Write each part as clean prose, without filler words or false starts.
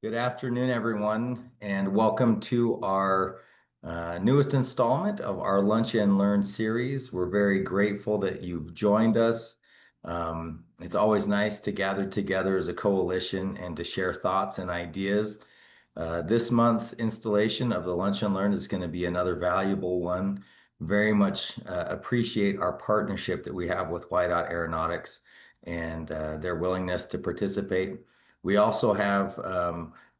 Good afternoon, everyone, and welcome to our newest installment of our Lunch and Learn series. We're very grateful that you've joined us. It's always nice to gather together as a coalition and to share thoughts and ideas. This month's installation of the Lunch and Learn is going to be another valuable one. Very much appreciate our partnership that we have with WYDOT Aeronautics and their willingness to participate. We also have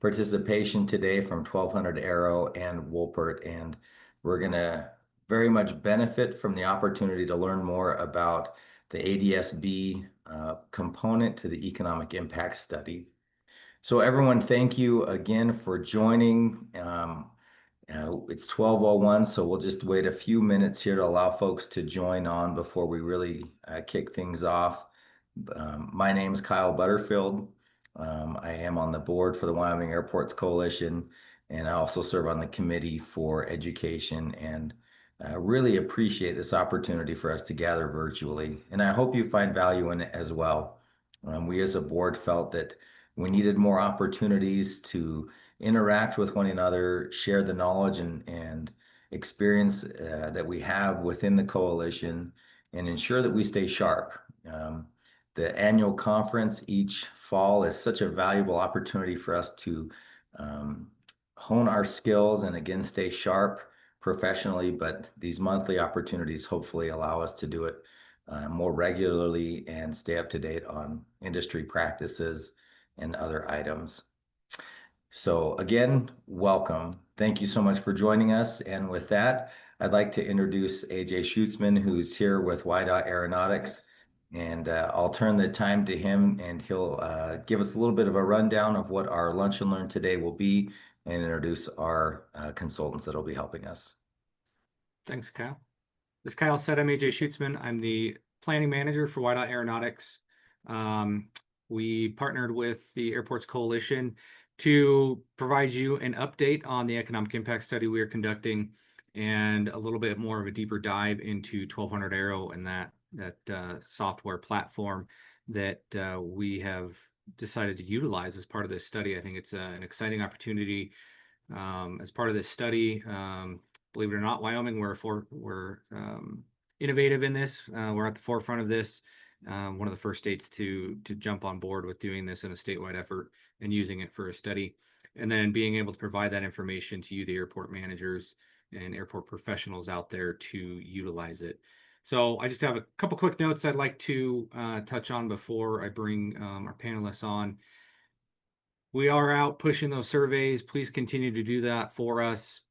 participation today from 1200 Aero and Wolpert, and we're going to very much benefit from the opportunity to learn more about the ADS-B component to the economic impact study. So everyone, thank you again for joining. It's 12:01, so we'll just wait a few minutes here to allow folks to join on before we really kick things off. My name is Kyle Butterfield. I am on the board for the Wyoming Airports Coalition, and I also serve on the committee for education, and really appreciate this opportunity for us to gather virtually. And I hope you find value in it as well. We as a board felt that we needed more opportunities to interact with one another, share the knowledge and experience that we have within the coalition, and ensure that we stay sharp. The annual conference each fall is such a valuable opportunity for us to hone our skills and again stay sharp professionally, but these monthly opportunities hopefully allow us to do it more regularly and stay up to date on industry practices and other items. So again, welcome. Thank you so much for joining us. And with that, I'd like to introduce AJ Schutzman, who's here with WYDOT Aeronautics. And I'll turn the time to him, and he'll give us a little bit of a rundown of what our Lunch and Learn today will be and introduce our consultants that'll be helping us. Thanks, Kyle. As Kyle said, I'm AJ Schutzman. I'm the planning manager for WYDOT Aeronautics. We partnered with the Airports Coalition to provide you an update on the economic impact study we are conducting and a little bit more of a deeper dive into 1200 Aero and that software platform that we have decided to utilize as part of this study. I think it's an exciting opportunity as part of this study. Believe it or not, Wyoming, we're innovative in this. We're at the forefront of this. One of the first states to jump on board with doing this in a statewide effort and using it for a study, and then being able to provide that information to you, the airport managers and airport professionals out there to utilize it. So I just have a couple quick notes I'd like to touch on before I bring our panelists on. We are out pushing those surveys. Please continue to do that for us.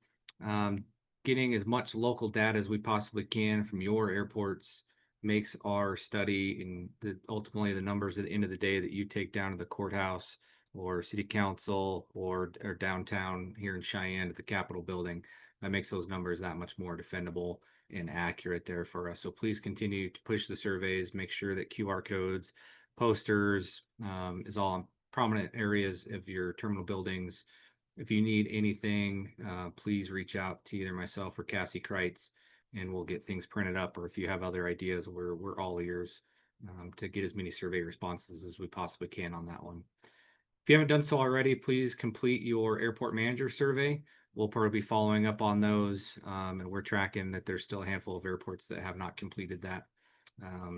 Getting as much local data as we possibly can from your airports makes our study and ultimately the numbers at the end of the day that you take down to the courthouse or city council or downtown here in Cheyenne at the Capitol building, that makes those numbers that much more defendable and accurate there for us. So please continue to push the surveys, make sure that QR codes, posters is all in prominent areas of your terminal buildings. If you need anything, please reach out to either myself or Cassie Kreitz, and we'll get things printed up. Or if you have other ideas, we're all ears to get as many survey responses as we possibly can on that one. If you haven't done so already, please complete your airport manager survey. We'll probably be following up on those, and we're tracking that there's still a handful of airports that have not completed that.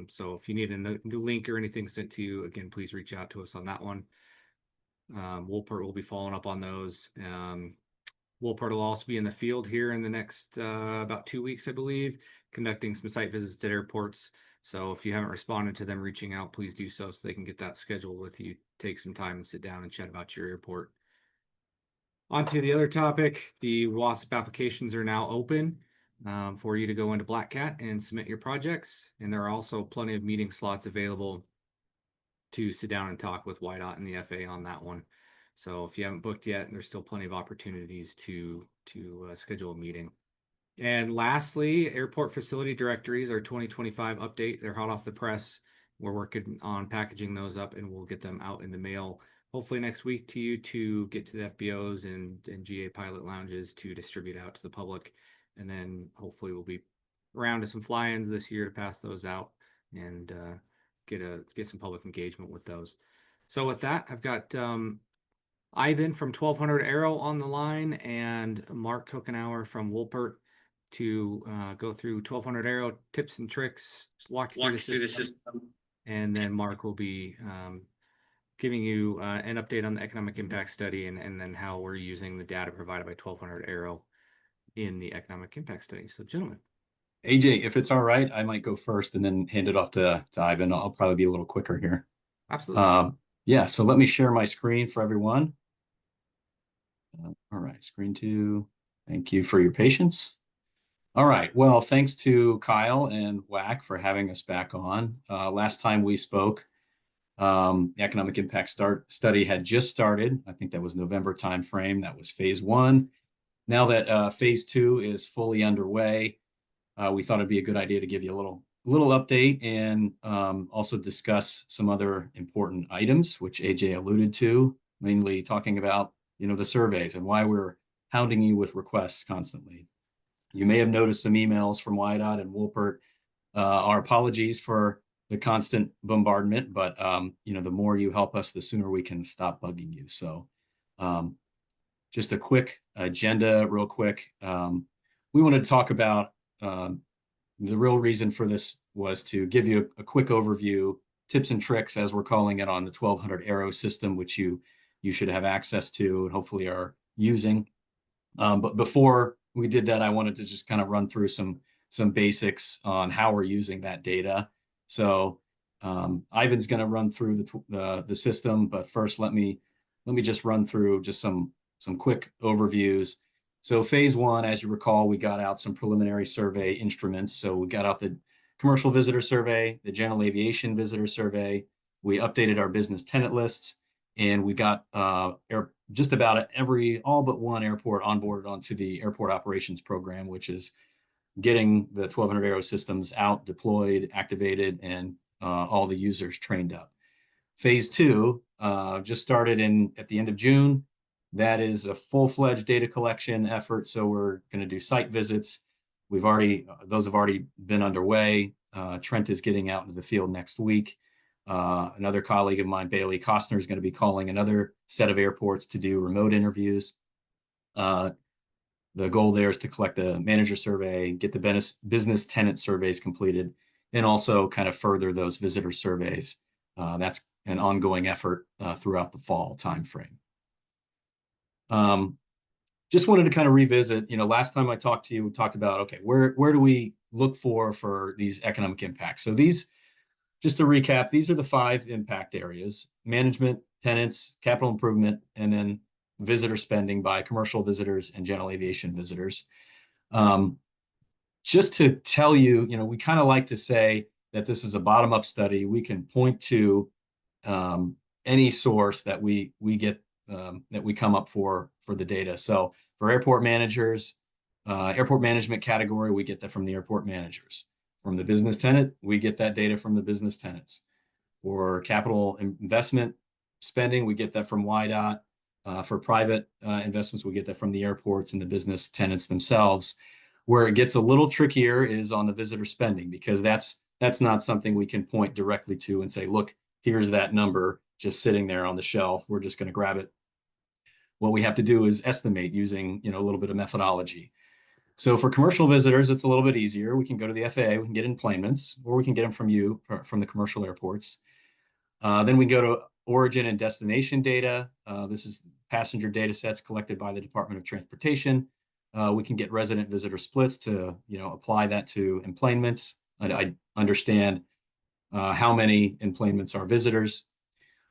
So if you need a new link or anything sent to you, again, please reach out to us on that one. Wolpert will be following up on those. Wolpert will also be in the field here in the next about 2 weeks, I believe, conducting some site visits at airports. So if you haven't responded to them reaching out, please do so they can get that scheduled with you. Take some time and sit down and chat about your airport. On to the other topic, the WASP applications are now open for you to go into Black Cat and submit your projects. And there are also plenty of meeting slots available to sit down and talk with WYDOT and the FAA on that one. So if you haven't booked yet, there's still plenty of opportunities to schedule a meeting. And lastly, airport facility directories, our 2025 update. They're hot off the press. We're working on packaging those up, and we'll get them out in the mail hopefully next week to you to get to the FBOs and GA pilot lounges to distribute out to the public. And then hopefully we'll be around to some fly-ins this year to pass those out and get some public engagement with those. So with that, I've got Ivan from 1200 Aero on the line and Mark Kokenauer from Wolpert to go through 1200 Aero tips and tricks, walk you through the system, and then Mark will be giving you an update on the economic impact study and then how we're using the data provided by 1200 Aero in the economic impact study. So, gentlemen. AJ, if it's all right, I might go first and then hand it off to Ivan. I'll probably be a little quicker here. Absolutely. Yeah, so let me share my screen for everyone. All right, screen 2. Thank you for your patience. All right, well, thanks to Kyle and WAC for having us back on. Last time we spoke, the economic impact study had just started. I think that was November timeframe. That was phase 1. Now that phase 2 is fully underway, we thought it'd be a good idea to give you a little update and also discuss some other important items, which AJ alluded to, mainly talking about the surveys and why we're hounding you with requests constantly. You may have noticed some emails from WYDOT and Wolpert. Our apologies for the constant bombardment, but the more you help us, the sooner we can stop bugging you. So just a quick agenda, real quick. We wanted to talk about the real reason for this was to give you a quick overview, tips and tricks, as we're calling it, on the 1200 Aero system, which you should have access to and hopefully are using. But before we did that, I wanted to just kind of run through some basics on how we're using that data. So Ivan's going to run through the system, but first let me just run through just some quick overviews. So phase 1, as you recall, we got out some preliminary survey instruments. So we got out the commercial visitor survey, the general aviation visitor survey. We updated our business tenant lists, and we got just about all but one airport onboarded onto the airport operations program, which is getting the 1200 Aero systems out, deployed, activated, and all the users trained up. Phase 2 just started at the end of June. That is a full-fledged data collection effort. So we're going to do site visits. Those have already been underway. Trent is getting out into the field next week. Another colleague of mine, Bailey Costner, is going to be calling another set of airports to do remote interviews. The goal there is to collect the manager survey, get the business tenant surveys completed, and also kind of further those visitor surveys. That's an ongoing effort throughout the fall timeframe. Just wanted to kind of revisit, last time I talked to you, we talked about, okay, where do we look for these economic impacts? So just to recap, these are the 5 impact areas: management, tenants, capital improvement, and then visitor spending by commercial visitors and general aviation visitors. Just to tell you, we kind of like to say that this is a bottom-up study. We can point to any source that we get that we come up for the data. So for airport managers, airport management category, we get that from the airport managers. From the business tenant, we get that data from the business tenants. For capital investment spending, we get that from WYDOT. For private investments, we get that from the airports and the business tenants themselves. Where it gets a little trickier is on the visitor spending, because that's not something we can point directly to and say, look, here's that number just sitting there on the shelf. We're just going to grab it. What we have to do is estimate using a little bit of methodology. So for commercial visitors, it's a little bit easier. We can go to the FAA, we can get enplanements, or we can get them from the commercial airports. Then we can go to origin and destination data. This is passenger data sets collected by the Department of Transportation. We can get resident visitor splits to apply that to enplanements. I understand how many enplanements are visitors.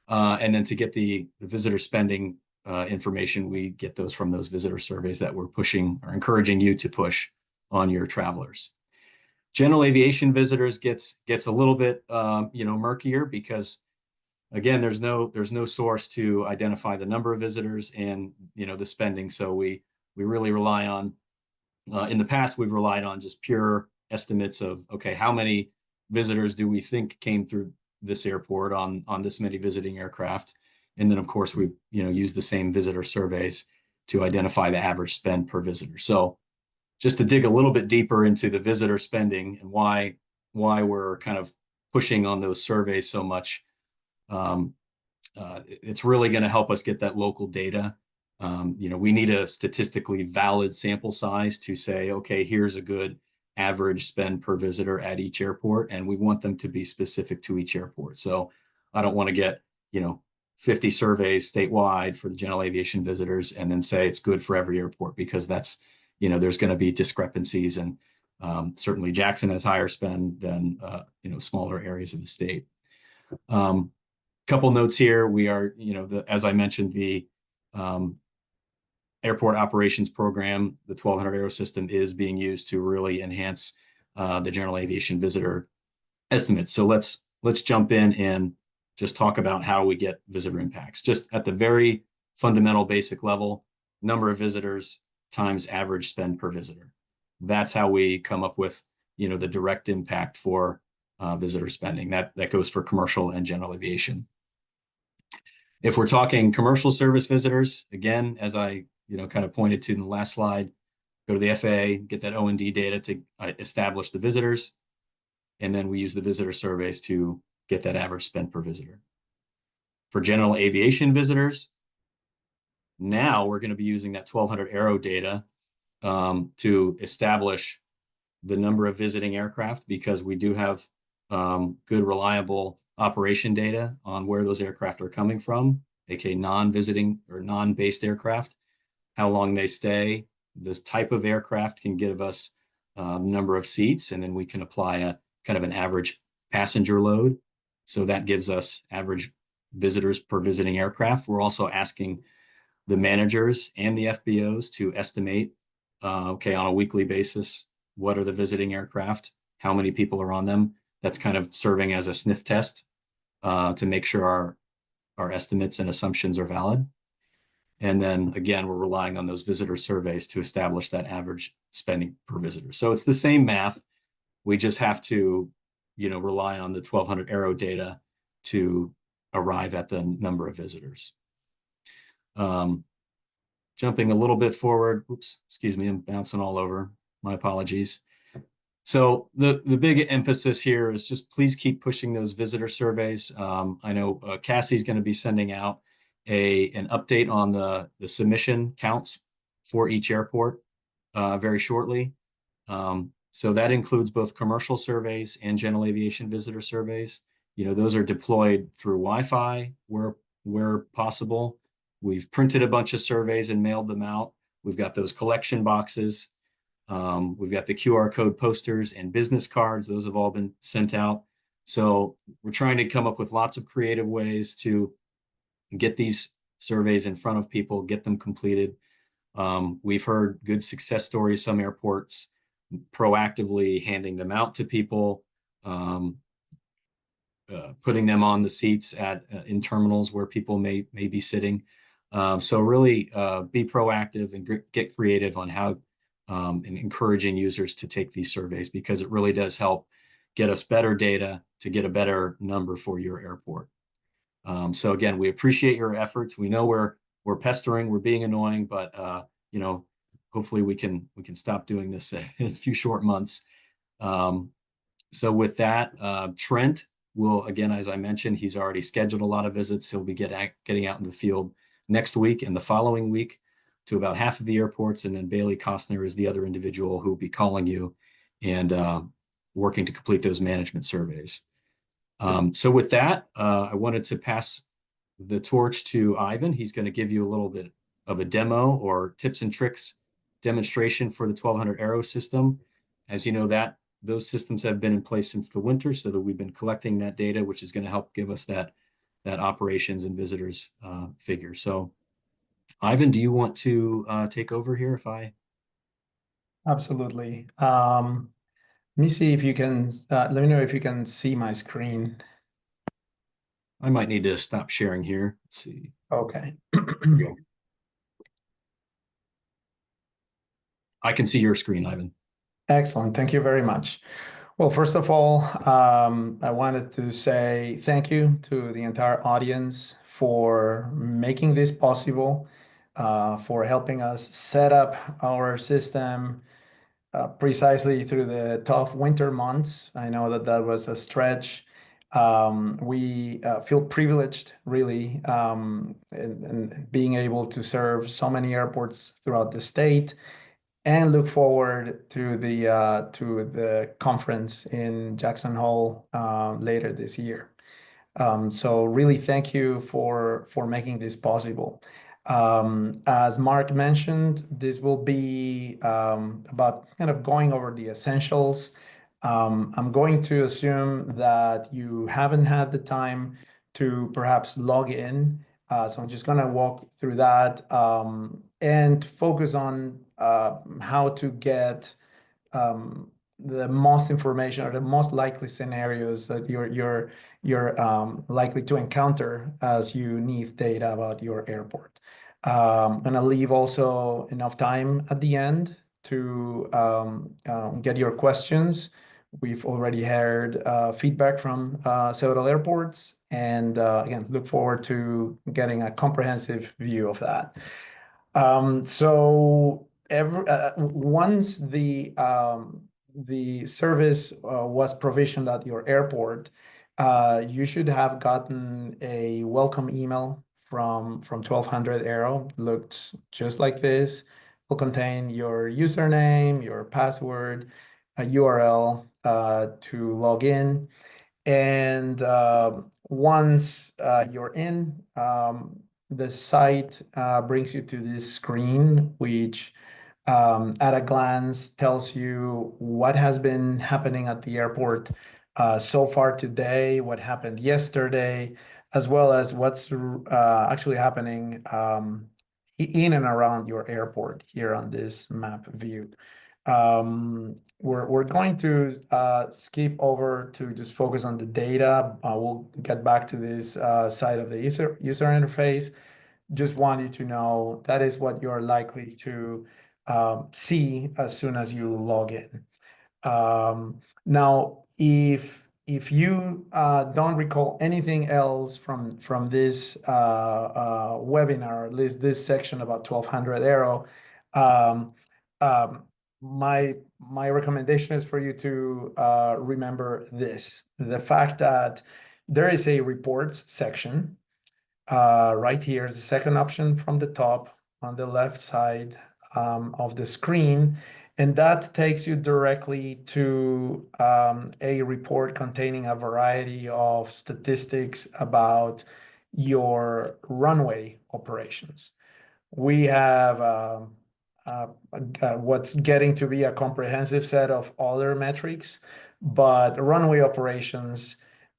And then to get the visitor spending information, we get those from those visitor surveys that we're pushing or encouraging you to push on your travelers. General aviation visitors gets a little bit murkier, because again, there's no source to identify the number of visitors and the spending. So we really rely on, in the past, we've relied on just pure estimates of, okay, how many visitors do we think came through this airport on this many visiting aircraft? And then, of course, we use the same visitor surveys to identify the average spend per visitor. So just to dig a little bit deeper into the visitor spending and why we're kind of pushing on those surveys so much. it's really going to help us get that local data. We need a statistically valid sample size to say, okay, here's a good average spend per visitor at each airport, and we want them to be specific to each airport. So I don't want to get 50 surveys statewide for the general aviation visitors and then say it's good for every airport, because that's there's going to be discrepancies, and certainly Jackson has higher spend than smaller areas of the state. Couple notes here. We are, as I mentioned, the airport operations program, the 1200 Aero system, is being used to really enhance the general aviation visitor estimates. So let's jump in and just talk about how we get visitor impacts. Just at the very fundamental basic level, number of visitors times average spend per visitor. That's how we come up with the direct impact for visitor spending. That goes for commercial and general aviation. If we're talking commercial service visitors, again, as I kind of pointed to in the last slide, go to the FAA, get that O&D data to establish the visitors, and then we use the visitor surveys to get that average spend per visitor. For general aviation visitors, now we're going to be using that 1200 Aero data to establish the number of visiting aircraft, because we do have good, reliable operation data on where those aircraft are coming from, aka non-visiting or non-based aircraft, how long they stay. This type of aircraft can give us number of seats, and then we can apply a kind of an average passenger load. So that gives us average visitors per visiting aircraft. We're also asking the managers and the FBOs to estimate, on a weekly basis, what are the visiting aircraft, how many people are on them. That's kind of serving as a sniff test to make sure our estimates and assumptions are valid. And then again, we're relying on those visitor surveys to establish that average spending per visitor. So it's the same math. We just have to, rely on the 1200 Aero data to arrive at the number of visitors. Jumping a little bit forward, oops, excuse me, I'm bouncing all over. My apologies. So the big emphasis here is just please keep pushing those visitor surveys. I know Cassie's going to be sending out an update on the submission counts for each airport very shortly. So that includes both commercial surveys and general aviation visitor surveys. Those are deployed through Wi-Fi where possible. We've printed a bunch of surveys and mailed them out. We've got those collection boxes. We've got the QR code posters and business cards. Those have all been sent out. So we're trying to come up with lots of creative ways to get these surveys in front of people, get them completed. We've heard good success stories, some airports proactively handing them out to people, putting them on the seats in terminals where people may be sitting. So really be proactive and get creative on how and encouraging users to take these surveys, because it really does help get us better data to get a better number for your airport. So again, we appreciate your efforts. We know we're pestering, we're being annoying, but hopefully we can stop doing this in a few short months. So with that, Trent will, again, as I mentioned, he's already scheduled a lot of visits. He'll be getting out in the field next week and the following week to about half of the airports. And then Bailey Costner is the other individual who will be calling you and working to complete those management surveys. So with that, I wanted to pass the torch to Ivan. He's going to give you a little bit of a demo or tips and tricks demonstration for the 1200 Aero system. As you know, those systems have been in place since the winter, so that we've been collecting that data, which is going to help give us that operations and visitors figure. So Ivan, do you want to take over here if I? Absolutely. Let me see if you can, let me know if you can see my screen. I might need to stop sharing here. Let's see. Okay. I can see your screen, Ivan. Excellent. Thank you very much. Well, first of all, I wanted to say thank you to the entire audience for making this possible, for helping us set up our system precisely through the tough winter months. I know that was a stretch. We feel privileged, really, in being able to serve so many airports throughout the state, and look forward to the conference in Jackson Hole later this year. So really thank you for making this possible. As Mark mentioned, this will be about kind of going over the essentials. I'm going to assume that you haven't had the time to perhaps log in. So I'm just going to walk through that and focus on how to get the most information or the most likely scenarios that you're likely to encounter as you need data about your airport. I'm gonna leave also enough time at the end to get your questions. We've already heard feedback from several airports, and again, look forward to getting a comprehensive view of that. So once the service was provisioned at your airport, you should have gotten a welcome email from 1200 Aero. Looked just like this. Will contain your username, your password, a URL to log in. And once you're in, the site brings you to this screen, which at a glance tells you what has been happening at the airport so far today, what happened yesterday, as well as what's actually happening in and around your airport here on this map view. We're going to skip over to just focus on the data. We'll get back to this side of the user interface. Just want you to know that is what you're likely to see as soon as you log in. Now, if you don't recall anything else from this webinar, or at least this section about 1200 Aero, my recommendation is for you to remember this: the fact that there is a reports section right here is the second option from the top on the left side of the screen. And that takes you directly to a report containing a variety of statistics about your runway operations. We have what's getting to be a comprehensive set of other metrics, but runway operations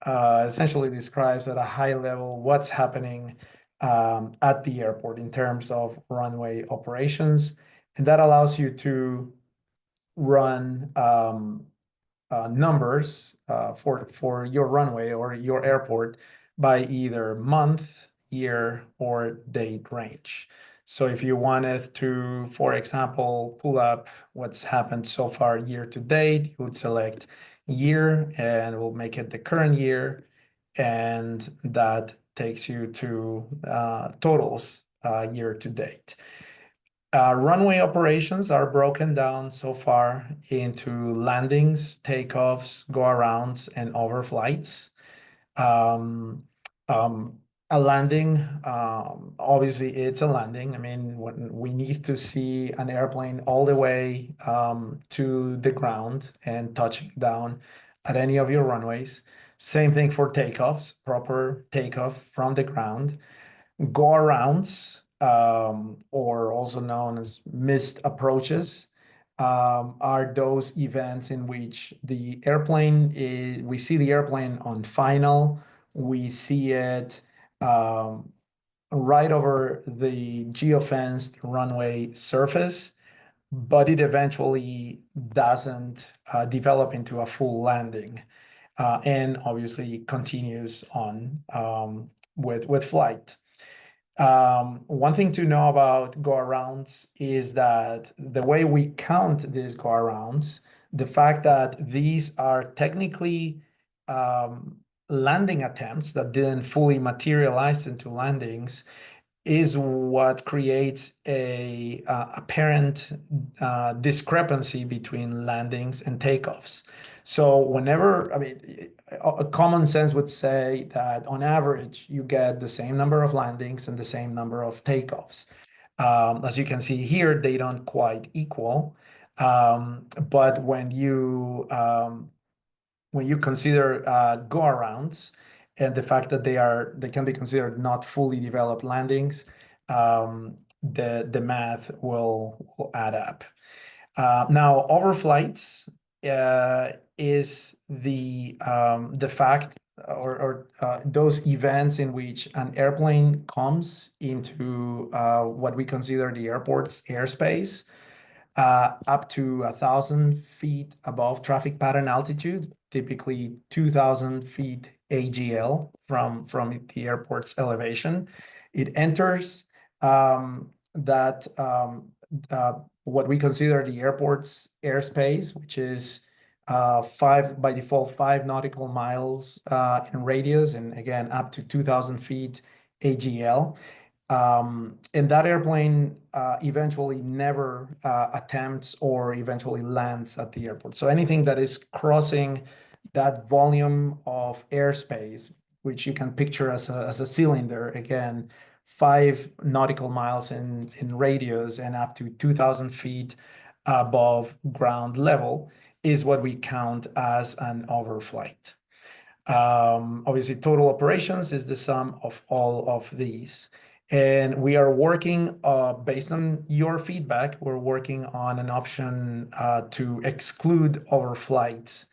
essentially describes at a high level what's happening at the airport in terms of runway operations. And that allows you to run numbers for your runway or your airport by either month, year, or date range. So if you wanted to, for example, pull up what's happened so far year to date, you would select year and we'll make it the current year. And that takes you to totals year to date. Runway operations are broken down so far into landings, takeoffs, go-arounds, and overflights. A landing, obviously it's a landing. I mean, when we need to see an airplane all the way to the ground and touching down at any of your runways. Same thing for takeoffs, proper takeoff from the ground. Go-arounds, or also known as missed approaches, are those events in which we see the airplane on final, we see it right over the geofenced runway surface, but it eventually doesn't develop into a full landing, and obviously continues on with flight. One thing to know about go-arounds is that the way we count these go-arounds, the fact that these are technically landing attempts that didn't fully materialize into landings, is what creates a apparent discrepancy between landings and takeoffs. So whenever, I mean, a common sense would say that on average, you get the same number of landings and the same number of takeoffs. As you can see here, they don't quite equal. But when you consider go-arounds and the fact that they can be considered not fully developed landings, the math will add up. Now, overflights is the fact or those events in which an airplane comes into what we consider the airport's airspace up to 1,000 feet above traffic pattern altitude, typically 2,000 feet AGL from the airport's elevation. It enters what we consider the airport's airspace, which is by default 5 nautical miles in radius, and again up to 2,000 feet AGL. And that airplane eventually never attempts or eventually lands at the airport. So anything that is crossing that volume of airspace, which you can picture as a cylinder, again, 5 nautical miles in radius and up to 2,000 feet above ground level, is what we count as an overflight. Obviously, total operations is the sum of all of these. And we are working, based on your feedback, we're working on an option to exclude overflights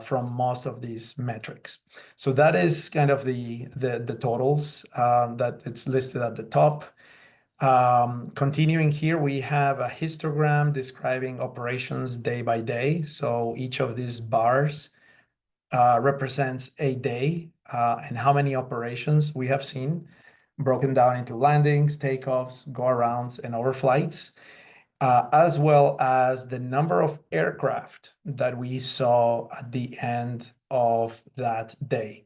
from most of these metrics. So that is kind of the totals that it's listed at the top. Continuing here, we have a histogram describing operations day by day. So each of these bars represents a day and how many operations we have seen, broken down into landings, takeoffs, go-arounds, and overflights, as well as the number of aircraft that we saw at the end of that day.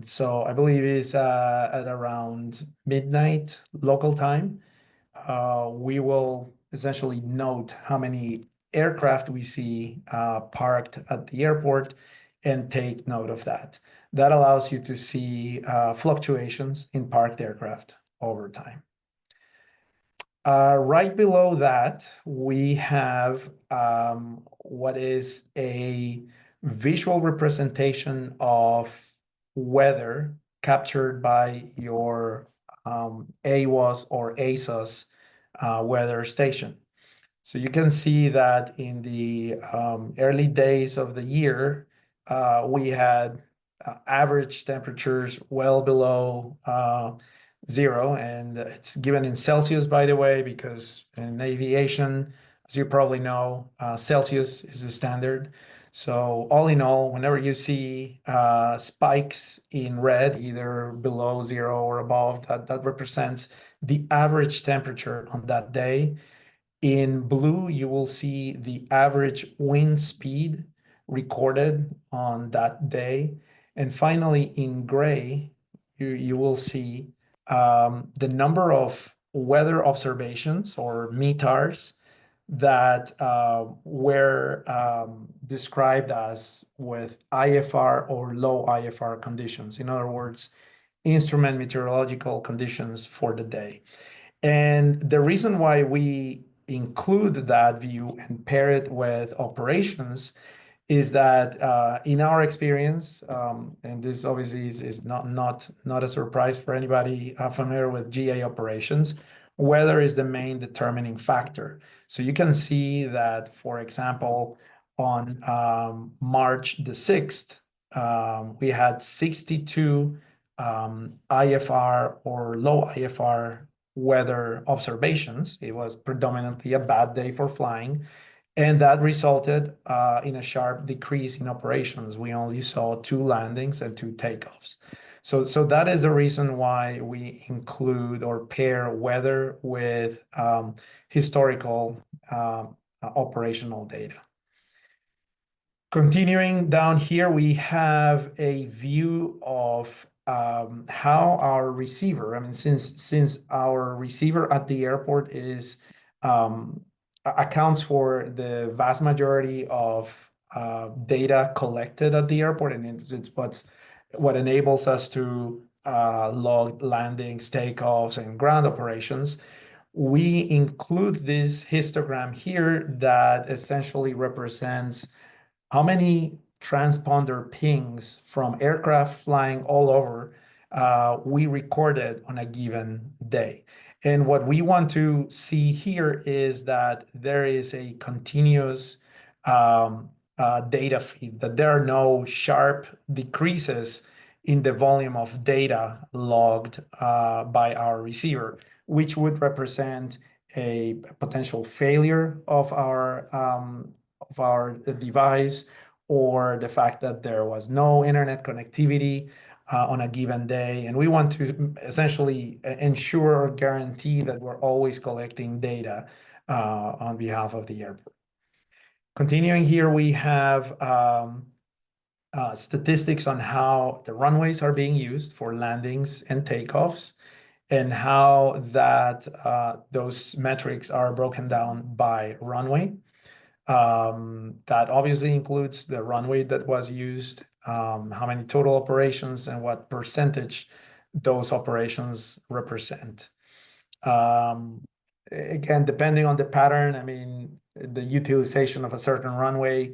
So I believe it's at around midnight local time. We will essentially note how many aircraft we see parked at the airport and take note of that. That allows you to see fluctuations in parked aircraft over time. Right below that, we have what is a visual representation of weather captured by your AWOS or ASOS weather station. So you can see that in the early days of the year, we had average temperatures well below 0, and it's given in Celsius, by the way, because in aviation, as you probably know, Celsius is the standard. So all in all, whenever you see spikes in red, either below 0 or above, that represents the average temperature on that day. In blue, you will see the average wind speed recorded on that day. And finally, in gray, you will see the number of weather observations or METARs that were described as with IFR or low IFR conditions. In other words, instrument meteorological conditions for the day. And the reason why we include that view and pair it with operations is that in our experience, and this obviously is not a surprise for anybody familiar with GA operations, weather is the main determining factor. So you can see that, for example, on March the 6th, we had 62 IFR or low IFR weather observations. It was predominantly a bad day for flying, and that resulted in a sharp decrease in operations. We only saw 2 landings and 2 takeoffs. So that is the reason why we include or pair weather with historical operational data. Continuing down here, we have a view of how our receiver, I mean, since our receiver at the airport is accounts for the vast majority of data collected at the airport, and it's what enables us to log landings, takeoffs, and ground operations. We include this histogram here that essentially represents how many transponder pings from aircraft flying all over we recorded on a given day. And what we want to see here is that there is a continuous data feed, that there are no sharp decreases in the volume of data logged by our receiver, which would represent a potential failure of our device, or the fact that there was no internet connectivity on a given day. And we want to essentially ensure or guarantee that we're always collecting data on behalf of the airport. Continuing here, we have statistics on how the runways are being used for landings and takeoffs, and how that those metrics are broken down by runway. That obviously includes the runway that was used, how many total operations, and what percentage those operations represent. Again, depending on the pattern, I mean, the utilization of a certain runway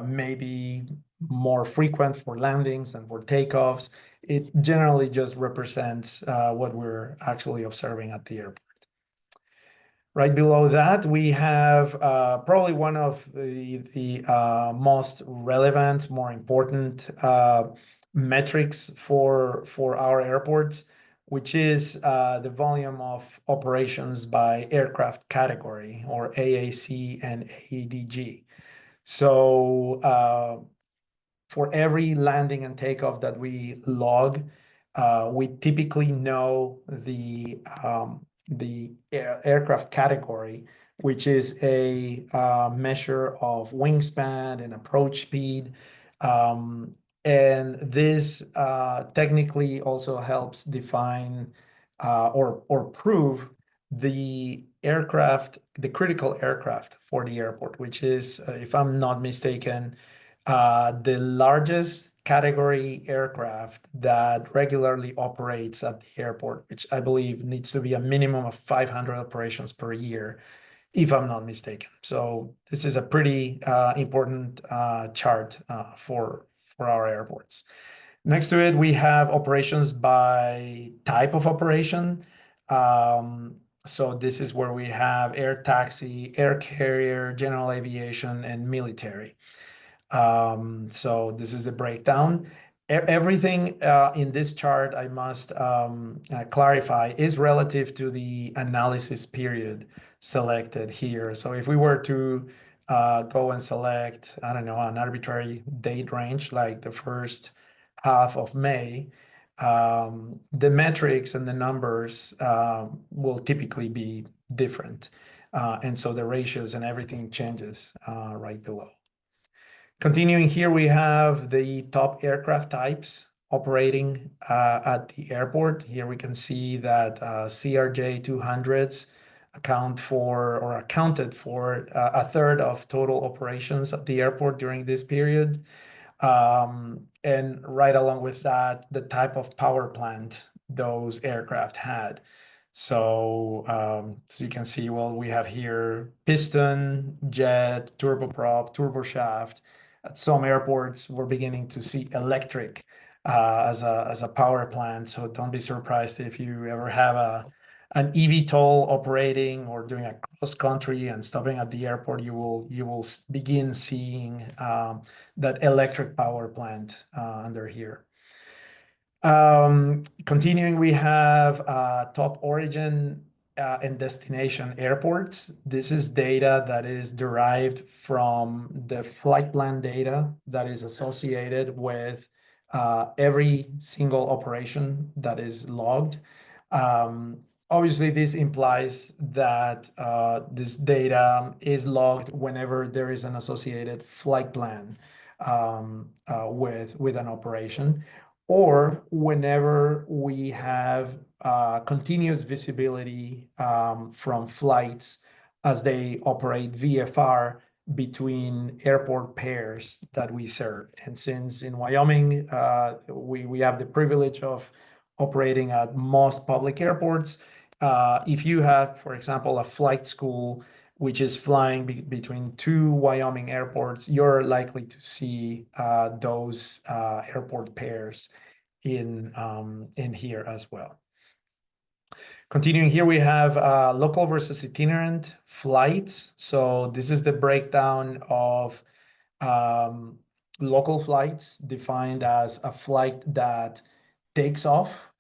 may be more frequent for landings than for takeoffs. It generally just represents what we're actually observing at the airport. Right below that, we have probably one of the most relevant, more important metrics for our airports, which is the volume of operations by aircraft category, or AAC and ADG. So for every landing and takeoff that we log, we typically know the aircraft category, which is a measure of wingspan and approach speed. And this technically also helps define or prove the aircraft, the critical aircraft for the airport, which is, if I'm not mistaken, the largest category aircraft that regularly operates at the airport, which I believe needs to be a minimum of 500 operations per year, if I'm not mistaken. So this is a pretty important chart for our airports. Next to it, we have operations by type of operation. So this is where we have air taxi, air carrier, general aviation, and military. So this is the breakdown. Everything in this chart, I must clarify, is relative to the analysis period selected here. So if we were to go and select, I don't know, an arbitrary date range, like the first half of May, the metrics and the numbers will typically be different. And so the ratios and everything changes right below. Continuing here, we have the top aircraft types operating at the airport. Here we can see that CRJ 200s accounted for a third of total operations at the airport during this period. And right along with that, the type of power plant those aircraft had. So as you can see, well, we have here piston, jet, turboprop, turboshaft. At some airports, we're beginning to see electric as a power plant. So don't be surprised if you ever have an eVTOL operating or doing a cross country and stopping at the airport. You will begin seeing that electric power plant under here. Continuing, we have top origin and destination airports. This is data that is derived from the flight plan data that is associated with every single operation that is logged. Obviously, this implies that this data is logged whenever there is an associated flight plan with an operation. or whenever we have continuous visibility from flights as they operate VFR between airport pairs that we serve. And since in Wyoming, we have the privilege of operating at most public airports, if you have, for example, a flight school which is flying between two Wyoming airports, you're likely to see those airport pairs in here as well. Continuing here, we have local versus itinerant flights. So this is the breakdown of local flights, defined as a flight that takes off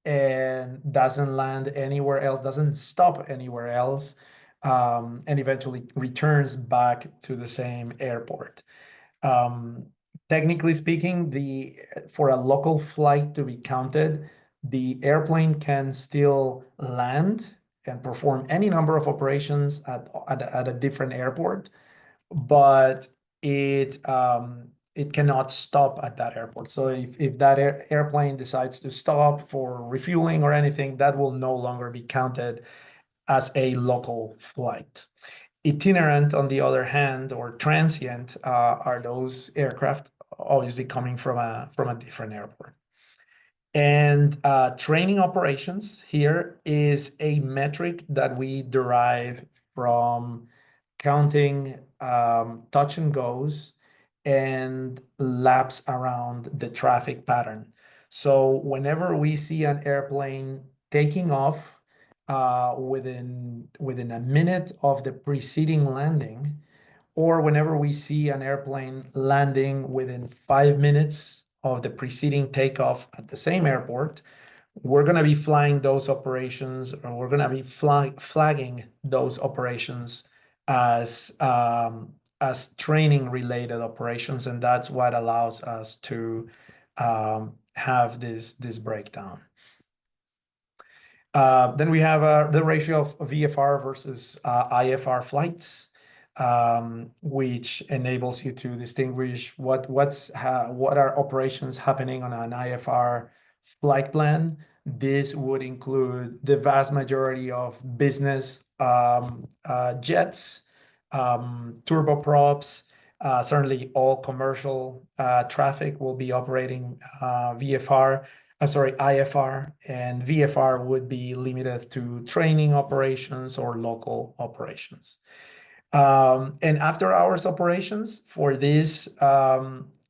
and doesn't land anywhere else, doesn't stop anywhere else, and eventually returns back to the same airport. Technically speaking, for a local flight to be counted, the airplane can still land and perform any number of operations at a different airport, but it cannot stop at that airport. So if that airplane decides to stop for refueling or anything, that will no longer be counted as a local flight. Itinerant, on the other hand, or transient, are those aircraft obviously coming from a different airport. And training operations here is a metric that we derive from counting touch and goes and laps around the traffic pattern. So whenever we see an airplane taking off within a minute of the preceding landing, or whenever we see an airplane landing within 5 minutes of the preceding takeoff at the same airport, we're going to be flying those operations, or we're going to be flagging those operations as training related operations, and that's what allows us to have this breakdown. Then we have the ratio of VFR versus IFR flights, which enables you to distinguish what are operations happening on an IFR flight plan. This would include the vast majority of business jets, turboprops. Certainly all commercial traffic will be operating IFR, and VFR would be limited to training operations or local operations. And after hours operations, for this,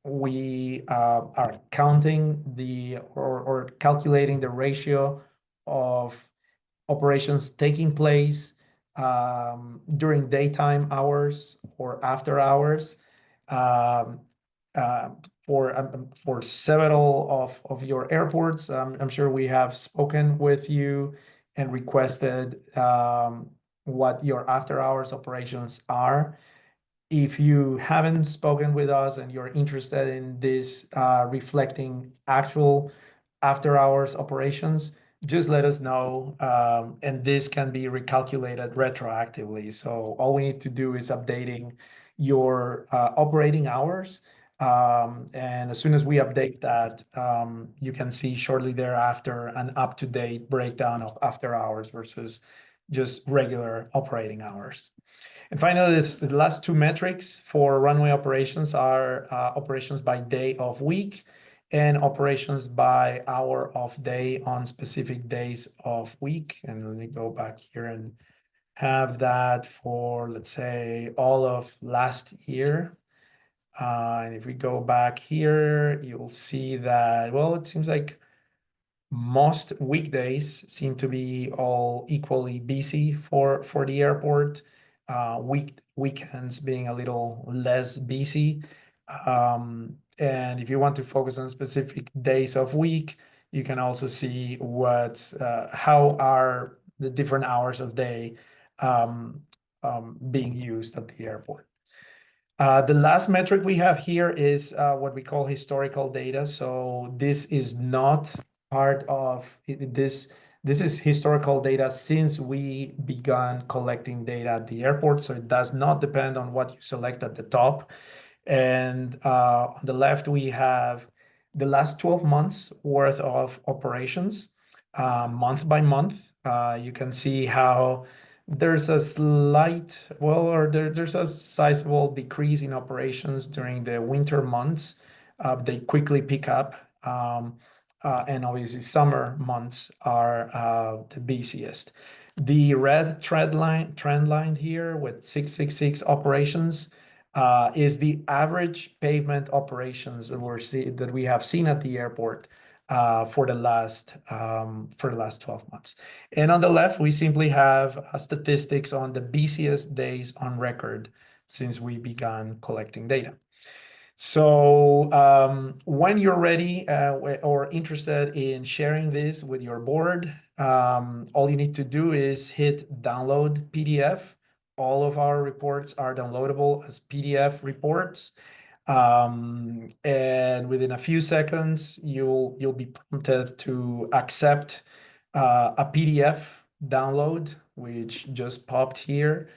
we are counting or calculating the ratio of operations taking place during daytime hours or after hours. For several of your airports, I'm sure we have spoken with you and requested what your after hours operations are. If you haven't spoken with us and you're interested in this reflecting actual after hours operations, just let us know, and this can be recalculated retroactively. So all we need to do is updating your operating hours, and as soon as we update that, you can see shortly thereafter an up-to-date breakdown of after hours versus just regular operating hours. And finally, the last two metrics for runway operations are operations by day of week and operations by hour of day on specific days of week. And let me go back here and have that for, let's say, all of last year. And if we go back here, you'll see that, well, it seems like most weekdays seem to be all equally busy for the airport. Weekends being a little less busy. And if you want to focus on specific days of week, you can also see how are the different hours of day being used at the airport. The last metric we have here is what we call historical data. So this is not part of this. This is historical data since we began collecting data at the airport. So it does not depend on what you select at the top. And on the left, we have the last 12 months worth of operations, month by month. You can see how there's a slight, well, or there's a sizable decrease in operations during the winter months. They quickly pick up. And obviously summer months are the busiest. The red trend line here with 666 operations is the average pavement operations that we have seen at the airport for the last 12 months. And on the left, we simply have statistics on the busiest days on record since we began collecting data. So when you're ready or interested in sharing this with your board, all you need to do is hit download PDF. All of our reports are downloadable as PDF reports. And within a few seconds, you'll be prompted to accept a PDF download, which just popped here.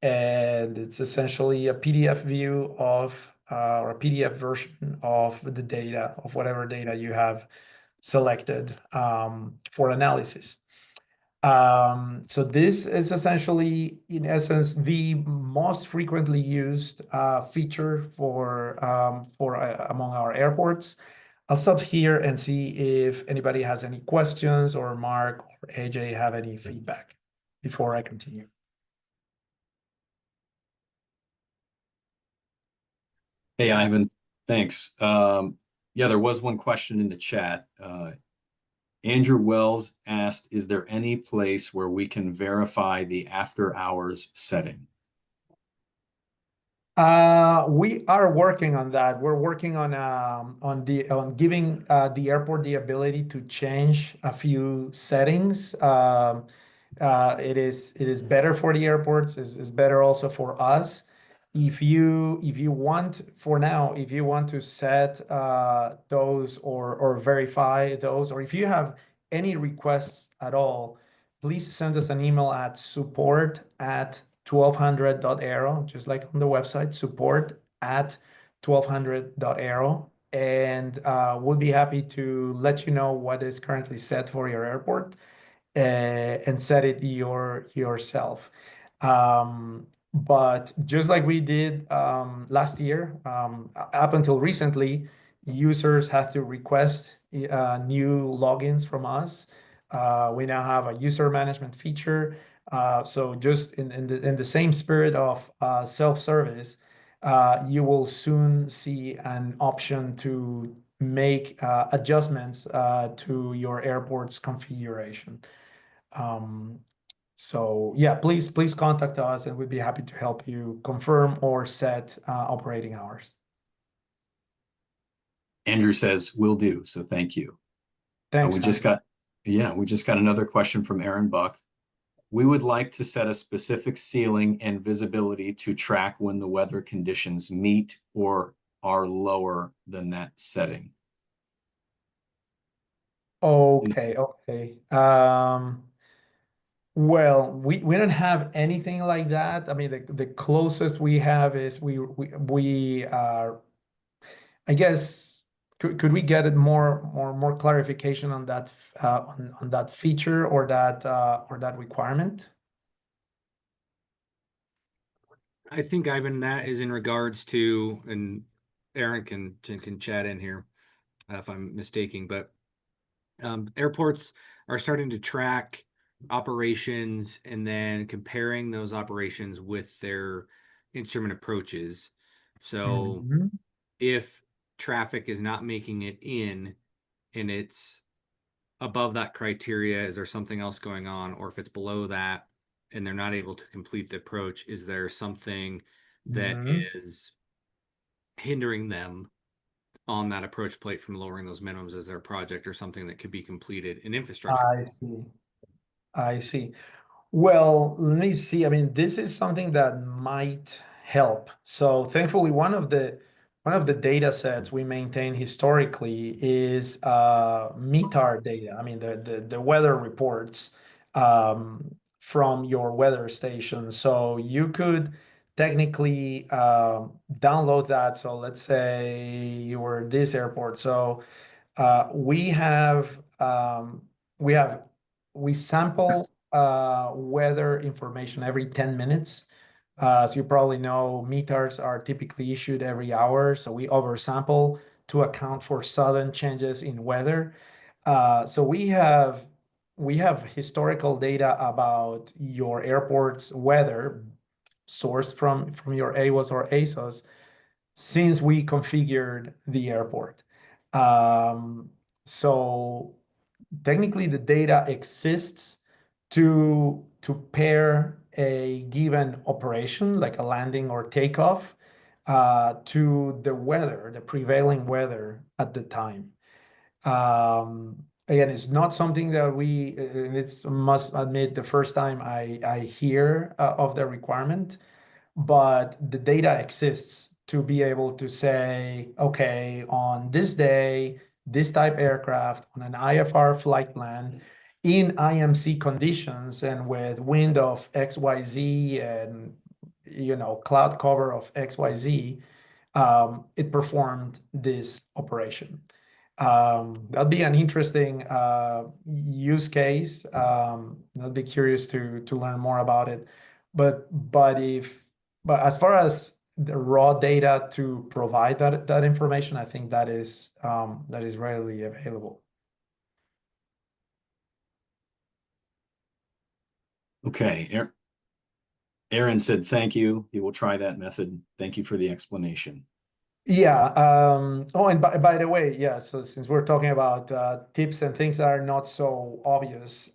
And it's essentially a PDF view of or a PDF version of the data, of whatever data you have selected for analysis. So this is essentially, in essence, the most frequently used feature for among our airports. I'll stop here and see if anybody has any questions, or Mark or AJ have any feedback before I continue. Hey, Ivan, thanks. Yeah, there was one question in the chat. Andrew Wells asked, is there any place where we can verify the after hours setting? We are working on that. We're working on giving the airport the ability to change a few settings. It is better for the airports. Is better also for us. If you want, for now, if you want to set those or verify those, or if you have any requests at all, please send us an email at support@1200.aero, just like on the website, support@1200.aero, and we'll be happy to let you know what is currently set for your airport and set it yourself. But just like we did last year, up until recently, users had to request new logins from us. We now have a user management feature. So just in the same spirit of self-service, you will soon see an option to make adjustments to your airport's configuration. So yeah, please contact us and we'd be happy to help you confirm or set operating hours. Andrew says, will do. So thank you. Thanks. We just got another question from Aaron Buck. We would like to set a specific ceiling and visibility to track when the weather conditions meet or are lower than that setting. Okay. Well, we don't have anything like that. I mean, the closest we have is we are, I guess, could we get it more clarification on that on that feature or that requirement? I think, Ivan, that is in regards to, and Aaron can chat in here if I'm mistaking, but airports are starting to track operations and then comparing those operations with their instrument approaches. So if traffic is not making it in and it's above that criteria, is there something else going on? Or if it's below that and they're not able to complete the approach, is there something that is hindering them on that approach plate from lowering those minimums as their project, or something that could be completed in infrastructure? I see. Well, let me see. I mean, this is something that might help. So thankfully, one of the data sets we maintain historically is METAR data. I mean, the weather reports from your weather station. So you could technically download that. So let's say you were this airport. So we have we sample weather information every 10 minutes. As you probably know, METARs are typically issued every hour, so we oversample to account for sudden changes in weather. So we have historical data about your airport's weather sourced from your AWOS or ASOS since we configured the airport. So technically the data exists to pair a given operation, like a landing or takeoff, to the weather, the prevailing weather at the time. Again, it's not something that and it's must admit the first time I hear of the requirement, but the data exists to be able to say, okay, on this day, this type aircraft on an IFR flight plan in IMC conditions and with wind of XYZ and cloud cover of XYZ, it performed this operation. That'd be an interesting use case. I'd be curious to learn more about it. But as far as the raw data to provide that information, I think that is readily available. Okay. Aaron said, thank you. He will try that method. Thank you for the explanation. Yeah. Oh, and by the way, yeah, so since we're talking about tips and things that are not so obvious,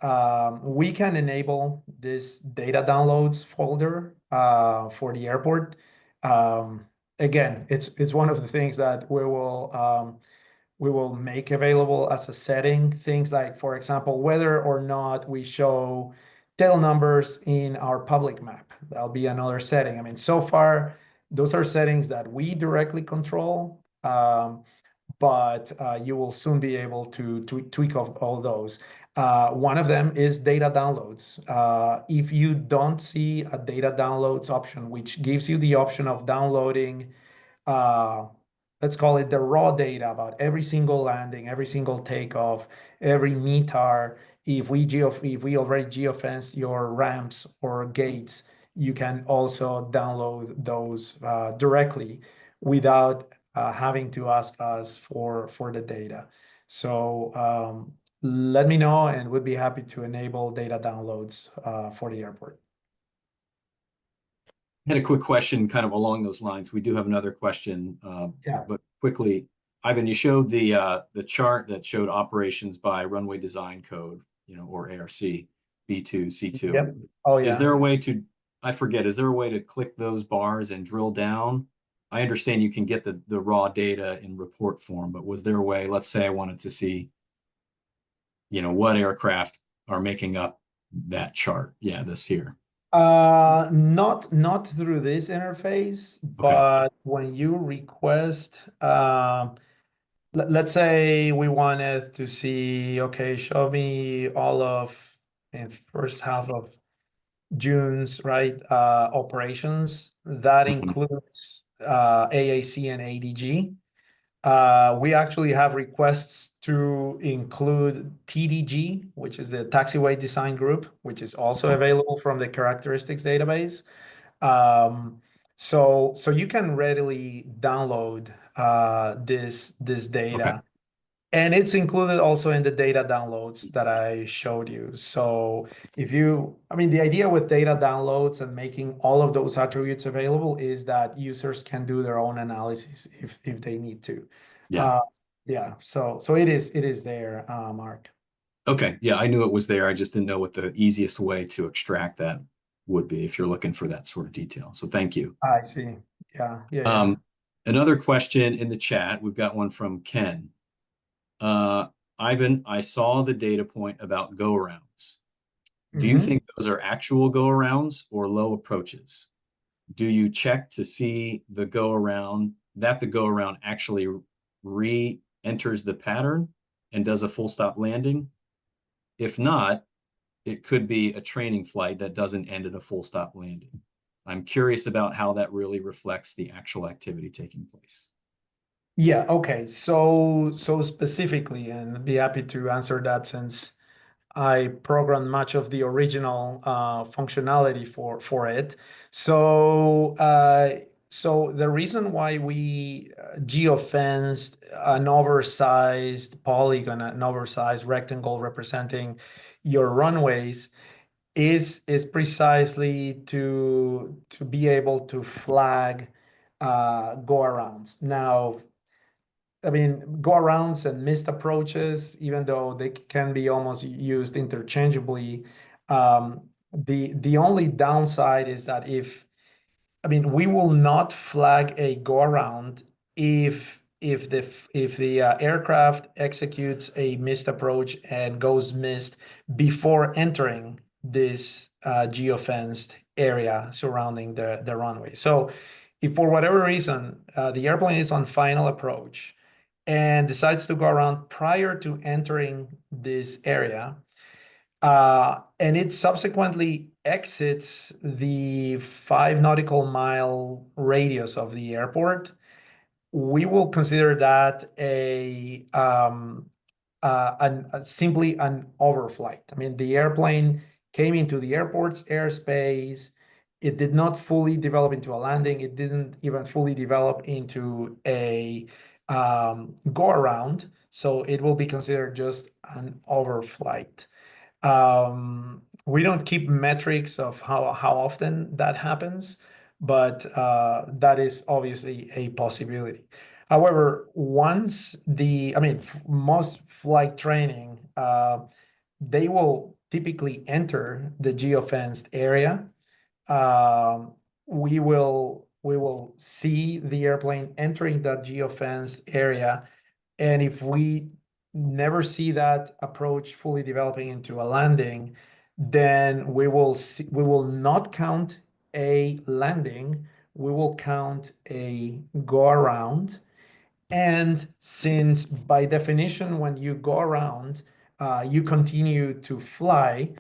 we can enable this data downloads folder for the airport. Again, it's one of the things that we will make available as a setting. Things like, for example, whether or not we show tail numbers in our public map. That'll be another setting. I mean, so far, those are settings that we directly control, but you will soon be able to tweak all those. One of them is data downloads. If you don't see a data downloads option, which gives you the option of downloading let's call it the raw data about every single landing, every single takeoff, every METAR. If we already geofence your ramps or gates, you can also download those directly without having to ask us for the data. So let me know, and we'd be happy to enable data downloads for the airport. I had a quick question kind of along those lines. We do have another question, Yeah. but quickly, Ivan, you showed the chart that showed operations by runway design code, or ARC, B2, C2. Yep. Oh, yeah. Is there a way to, I forget, is there a way to click those bars and drill down? I understand you can get the raw data in report form, but was there a way, let's say I wanted to see, what aircraft are making up that chart? Yeah, this here. Not through this interface, Okay. but when you request, let's say we wanted to see, okay, show me all of in first half of June's, right, operations. That Mhm. includes AAC and ADG. We actually have requests to include TDG, which is the taxiway design group, which is also available from the characteristics database. So you can readily download this data. Okay. And it's included also in the data downloads that I showed you. So I mean, the idea with data downloads and making all of those attributes available is that users can do their own analysis if they need to. Yeah. Yeah. So it is there, Mark. Okay. Yeah, I knew it was there. I just didn't know what the easiest way to extract that would be if you're looking for that sort of detail. So thank you. I see. Yeah. Another question in the chat. We've got one from Ken. Ivan, I saw the data point about go-arounds. Do you think those are actual go-arounds or low approaches? Do you check to see the go-around actually re-enters the pattern and does a full stop landing? If not, it could be a training flight that doesn't end at a full stop landing. I'm curious about how that really reflects the actual activity taking place. Yeah, okay. So specifically, and be happy to answer that since I programmed much of the original functionality for it. So the reason why we geofenced an oversized polygon, an oversized rectangle representing your runways is precisely to be able to flag go arounds. Now, I mean, go arounds and missed approaches, even though they can be almost used interchangeably. The only downside is that I mean, we will not flag a go around if the aircraft executes a missed approach and goes missed before entering this geofenced area surrounding the runway. So, if for whatever reason the airplane is on final approach and decides to go around prior to entering this area, and it subsequently exits the 5 nautical mile radius of the airport, we will consider that simply an overflight. I mean, the airplane came into the airport's airspace. It did not fully develop into a landing. It didn't even fully develop into a go around. So it will be considered just an overflight. We don't keep metrics of how often that happens, but that is obviously a possibility. However, I mean, most flight training, they will typically enter the geofenced area. We will see the airplane entering that geofenced area, and if we never see that approach fully developing into a landing, then we will not count a landing. We will count a go around. And since by definition, when you go around, you continue to fly,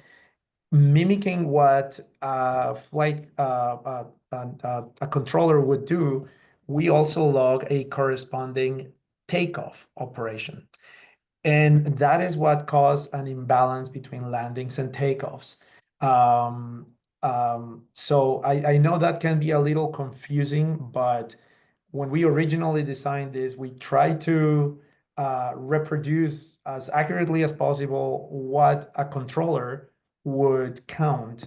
mimicking what a controller would do, we also log a corresponding takeoff operation. And that is what caused an imbalance between landings and takeoffs. So I know that can be a little confusing, but when we originally designed this, we tried to reproduce as accurately as possible what a controller would count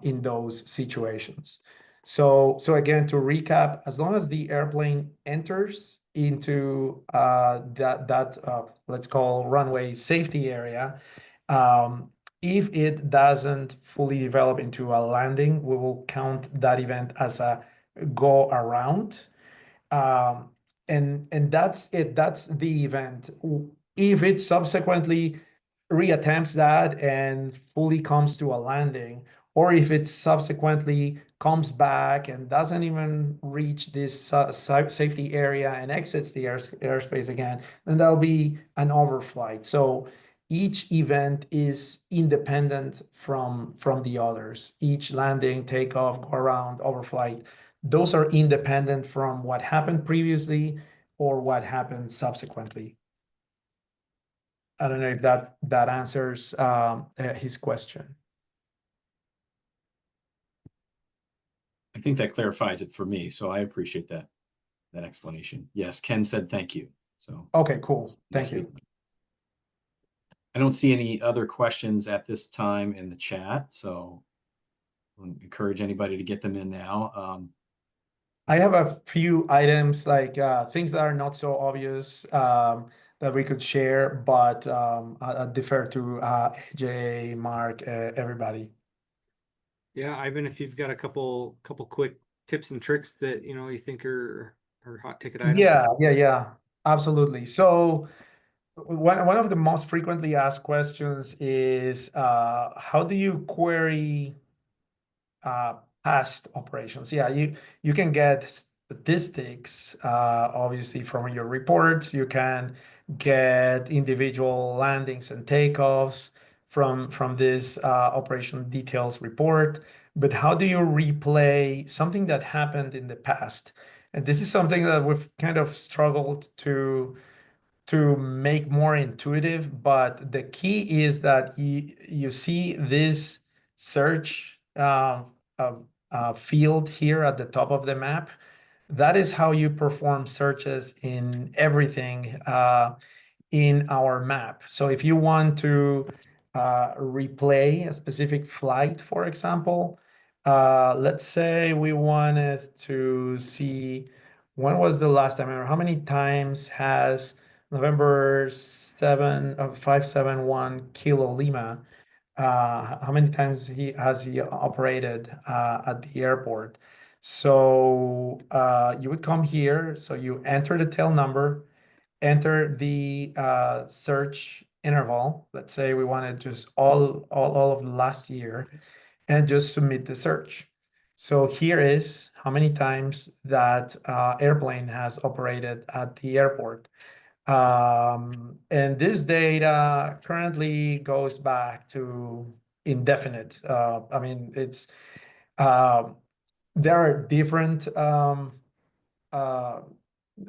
in those situations. So again, to recap, as long as the airplane enters into that let's call runway safety area, if it doesn't fully develop into a landing, we will count that event as a go around. Um, and that's it. That's the event. If it subsequently reattempts that and fully comes to a landing, or if it subsequently comes back and doesn't even reach this safety area and exits the airspace again, then that'll be an overflight. So each event is independent from the others. Each landing, takeoff, go around, overflight, those are independent from what happened previously or what happened subsequently. I don't know if that answers his question. I think that clarifies it for me, so I appreciate that explanation. Yes, Ken said thank you. So okay, cool. Thank you. I don't see any other questions at this time in the chat, so I'll encourage anybody to get them in now. I have a few items like things that are not so obvious that we could share, but I defer to AJ, Mark, everybody. Yeah, Ivan, if you've got a couple quick tips and tricks that you think are hot ticket items. Yeah, absolutely. So one of the most frequently asked questions is how do you query past operations? Yeah, you can get statistics obviously from your reports. You can get individual landings and takeoffs from this operation details report. but how do you replay something that happened in the past? And this is something that we've kind of struggled to make more intuitive, but the key is that you see this search field here at the top of the map. That is how you perform searches in everything in our map. So if you want to replay a specific flight, for example, let's say we wanted to see when was the last time, or how many times has November 571 Kilo Lima, how many times has he operated at the airport? So you would come here, so you enter the tail number, enter the search interval. Let's say we wanted just all of last year, and just submit the search. So here is how many times that airplane has operated at the airport. And this data currently goes back to indefinite. I mean, it's there are different uh,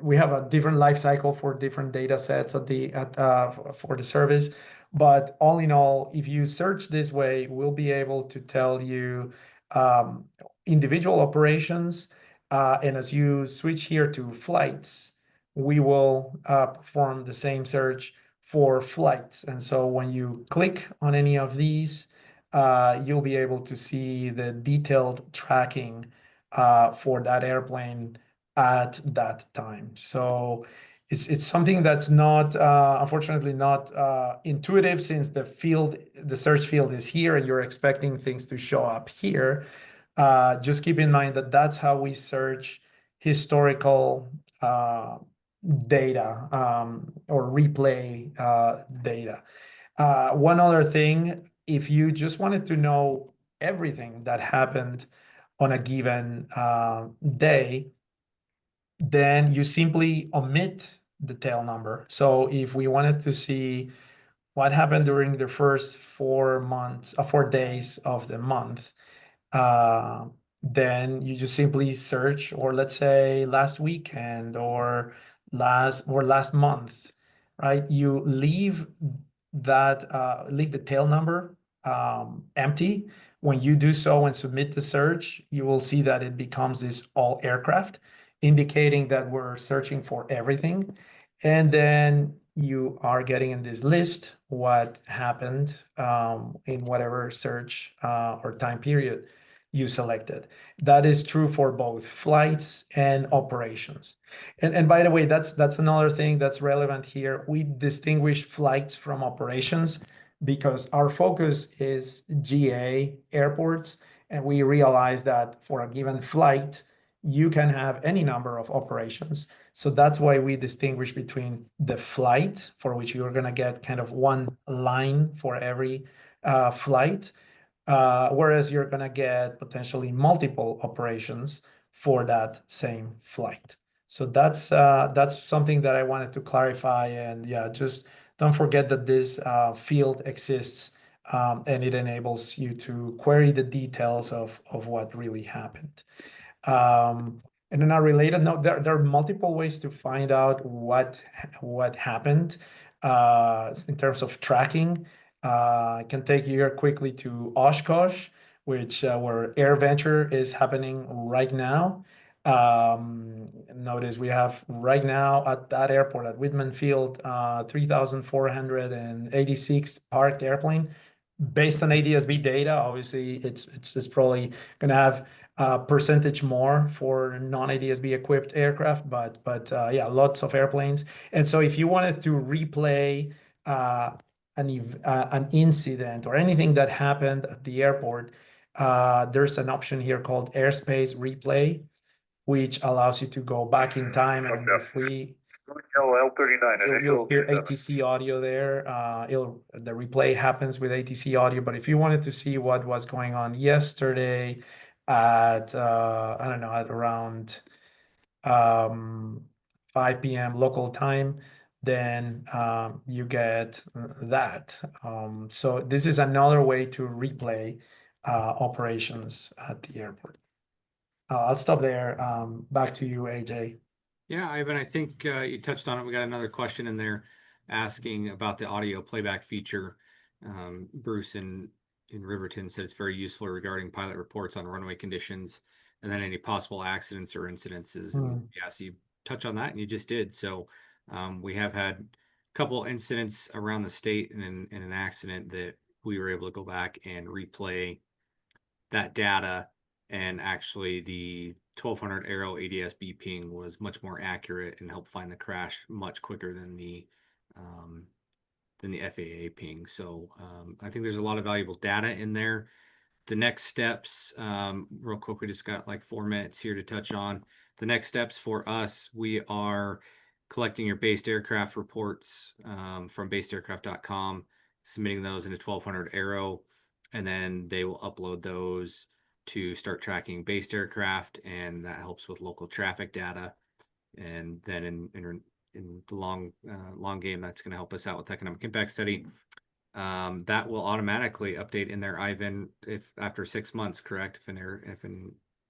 we have a different life cycle for different data sets for the service. But all in all, if you search this way, we'll be able to tell you um, individual operations. And as you switch here to flights, we will perform the same search for flights. And so when you click on any of these, you'll be able to see the detailed tracking for that airplane at that time. So it's something that's not unfortunately not intuitive, since the search field is here and you're expecting things to show up here. Just keep in mind that that's how we search historical data or replay data. One other thing, if you just wanted to know everything that happened on a given day, then you simply omit the tail number. So if we wanted to see what happened during the first 4 days of the month, uh, then you just simply search, or let's say last weekend or last month, right? You leave the tail number empty. When you do so and submit the search, you will see that it becomes this all aircraft, indicating that we're searching for everything. And then you are getting in this list what happened in whatever search or time period you selected. That is true for both flights and operations. And by the way, that's another thing that's relevant here. We distinguish flights from operations because our focus is GA airports, and we realize that for a given flight, you can have any number of operations. So that's why we distinguish between the flight, for which you're going to get kind of one line for every flight, whereas you're going to get potentially multiple operations for that same flight. So that's something that I wanted to clarify. And yeah, just don't forget that this field exists, and it enables you to query the details of what really happened. And on a related note, there are multiple ways to find out what happened in terms of tracking. I can take you here quickly to Oshkosh, which where AirVenture is happening right now. Notice we have right now at that airport at Whitman Field 3,486 parked airplane. Based on ADS-B data, obviously it's probably going to have percentage more for non-ADS-B equipped aircraft, but yeah, lots of airplanes. And so if you wanted to replay an incident or anything that happened at the airport, there's an option here called Airspace Replay, which allows you to go back in time. And if we L39, you'll hear ATC audio there. The replay happens with ATC audio. But if you wanted to see what was going on yesterday at I don't know, at around 5 p.m. local time, then you get that. So this is another way to replay operations at the airport. I'll stop there. Back to you, AJ. Yeah, Ivan, I think you touched on it. We got another question in there asking about the audio playback feature. Bruce in Riverton said it's very useful regarding pilot reports on runway conditions and then any possible accidents or incidences. And yeah, so you touch on that and you just did. So we have had a couple incidents around the state and in an accident that we were able to go back and replay that data, and actually the 1200 Aero ADS-B ping was much more accurate and helped find the crash much quicker than the FAA ping. So I think there's a lot of valuable data in there. The next steps, real quick, we just got like 4 minutes here to touch on. The next steps for us, we are collecting your based aircraft reports from basedaircraft.com, submitting those into 1200 Aero, and then they will upload those to start tracking based aircraft, and that helps with local traffic data. And then in the long game, that's going to help us out with economic impact study. That will automatically update in their Ivan if after 6 months, correct?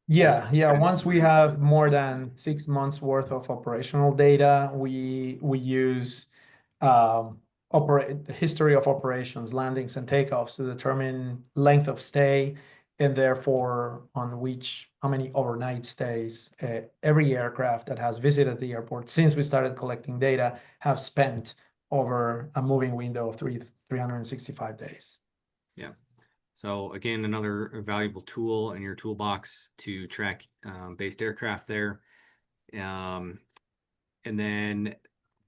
Yeah. Once we have more than 6 months worth of operational data, we use history of operations, landings and takeoffs to determine length of stay, and therefore on how many overnight stays every aircraft that has visited the airport since we started collecting data have spent over a moving window of 365 days. Yeah. So again, another valuable tool in your toolbox to track based aircraft there. And then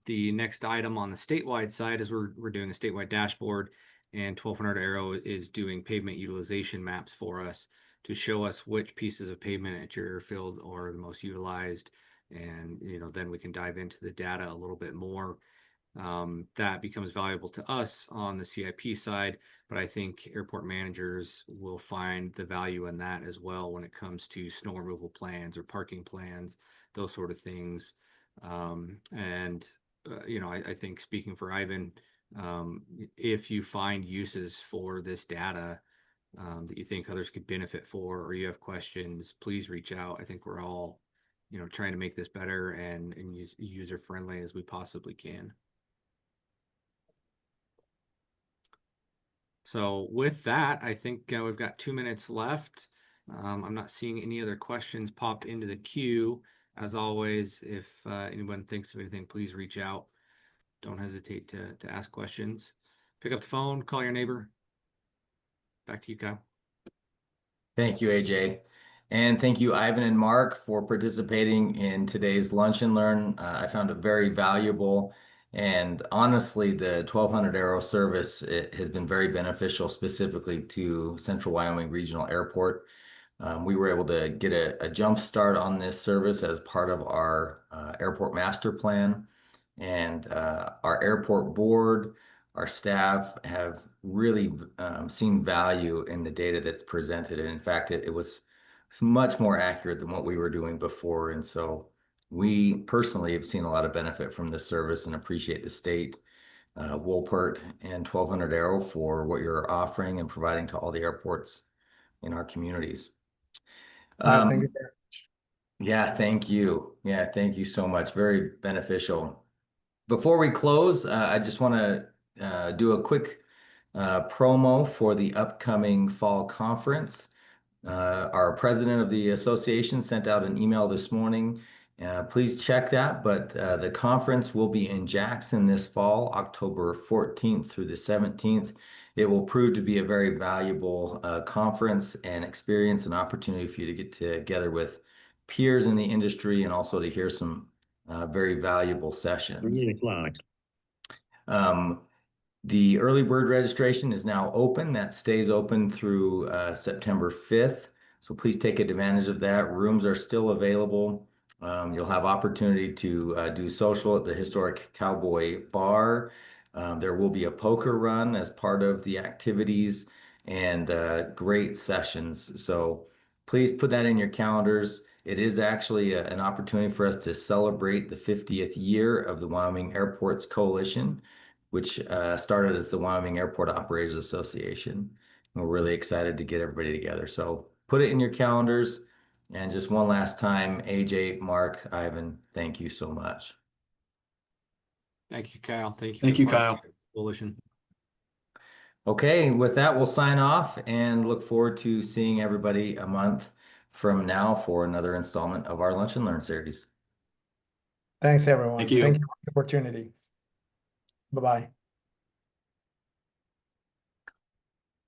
the next item on the statewide side is we're doing a statewide dashboard, and 1200 Aero is doing pavement utilization maps for us to show us which pieces of pavement at your airfield are the most utilized. And, then we can dive into the data a little bit more. That becomes valuable to us on the CIP side, but I think airport managers will find the value in that as well when it comes to snow removal plans or parking plans, those sort of things. I think speaking for Ivan, if you find uses for this data that you think others could benefit for, or you have questions, please reach out. I think we're all, trying to make this better and user friendly as we possibly can. So with that, I think we've got 2 minutes left. I'm not seeing any other questions pop into the queue. As always, if anyone thinks of anything, please reach out. Don't hesitate to ask questions. Pick up the phone, call your neighbor. Back to you, Kyle. Thank you, AJ. And thank you, Ivan and Mark, for participating in today's Lunch and Learn. I found it very valuable. And honestly, the 1200 Aero service has been very beneficial, specifically to Central Wyoming Regional Airport. We were able to get a jump start on this service as part of our airport master plan. And our airport board, our staff have really seen value in the data that's presented. And in fact, it was much more accurate than what we were doing before. And so we personally have seen a lot of benefit from this service and appreciate the state, Woolpert, and 1200 Aero for what you're offering and providing to all the airports in our communities. Thank you very much. Yeah, thank you. Yeah, thank you so much. Very beneficial. Before we close, I just want to do a quick promo for the upcoming fall conference. Our president of the association sent out an email this morning. Please check that, but the conference will be in Jackson this fall, October 14th through the 17th. It will prove to be a very valuable conference and experience, an opportunity for you to get together with peers in the industry and also to hear some very valuable sessions. 3 o'clock. The early bird registration is now open. That stays open through September 5th. So please take advantage of that. Rooms are still available. You'll have opportunity to do social at the historic Cowboy Bar. There will be a poker run as part of the activities and great sessions. So please put that in your calendars. It is actually an opportunity for us to celebrate the 50th year of the Wyoming Airports Coalition, which started as the Wyoming Airport Operators Association. We're really excited to get everybody together. So put it in your calendars. And just one last time, AJ, Mark, Ivan, thank you so much. Thank you, Kyle. Thank you. Thank for you, the Kyle. coalition. Okay, with that, we'll sign off and look forward to seeing everybody a month from now for another installment of our Lunch and Learn series. Thanks, everyone. Thank you. Thank you for the opportunity. Bye-bye.